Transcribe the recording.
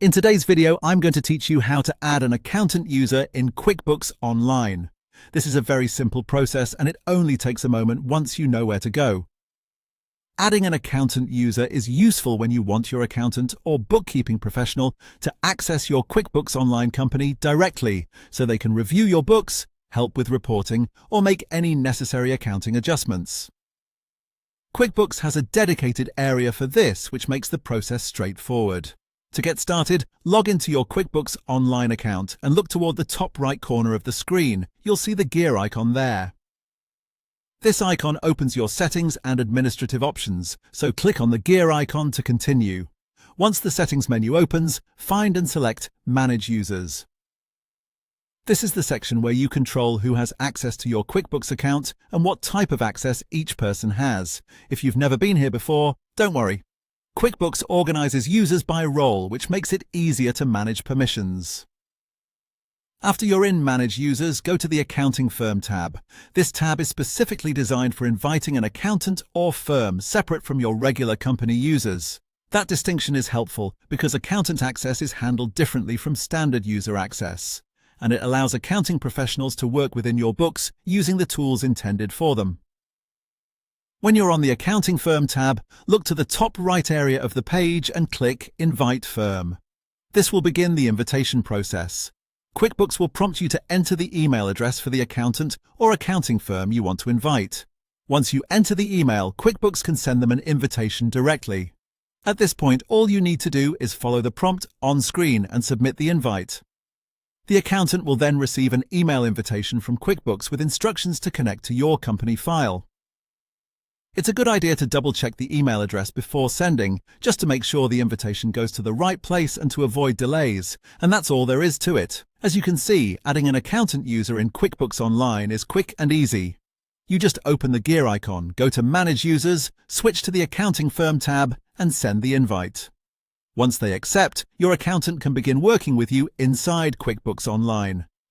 In today's video, I'm going to teach you how to add an accountant user in QuickBooks Online. This is a very simple process and it only takes a moment once you know where to go. Adding an accountant user is useful when you want your accountant or bookkeeping professional to access your QuickBooks Online company directly so they can review your books, help with reporting, or make any necessary accounting adjustments. QuickBooks has a dedicated area for this, which makes the process straightforward. To get started, log into your QuickBooks Online account and look toward the top right corner of the screen. You'll see the gear icon there. This icon opens your settings and administrative options, so click on the gear icon to continue. Once the settings menu opens, find and select Manage Users. This is the section where you control who has access to your QuickBooks account and what type of access each person has. If you've never been here before, don't worry. QuickBooks organizes users by role, which makes it easier to manage permissions. After you're in Manage Users, go to the Accounting Firm tab. This tab is specifically designed for inviting an accountant or firm separate from your regular company users. That distinction is helpful because accountant access is handled differently from standard user access, and it allows accounting professionals to work within your books using the tools intended for them. When you're on the Accounting Firm tab, look to the top right area of the page and click Invite Firm. This will begin the invitation process. QuickBooks will prompt you to enter the email address for the accountant or accounting firm you want to invite. Once you enter the email, QuickBooks can send them an invitation directly. At this point, all you need to do is follow the prompt on screen and submit the invite. The accountant will then receive an email invitation from QuickBooks with instructions to connect to your company file. It's a good idea to double-check the email address before sending, just to make sure the invitation goes to the right place and to avoid delays, and that's all there is to it. As you can see, adding an accountant user in QuickBooks Online is quick and easy. You just open the gear icon, go to Manage Users, switch to the Accounting Firm tab, and send the invite. Once they accept, your accountant can begin working with you inside QuickBooks Online.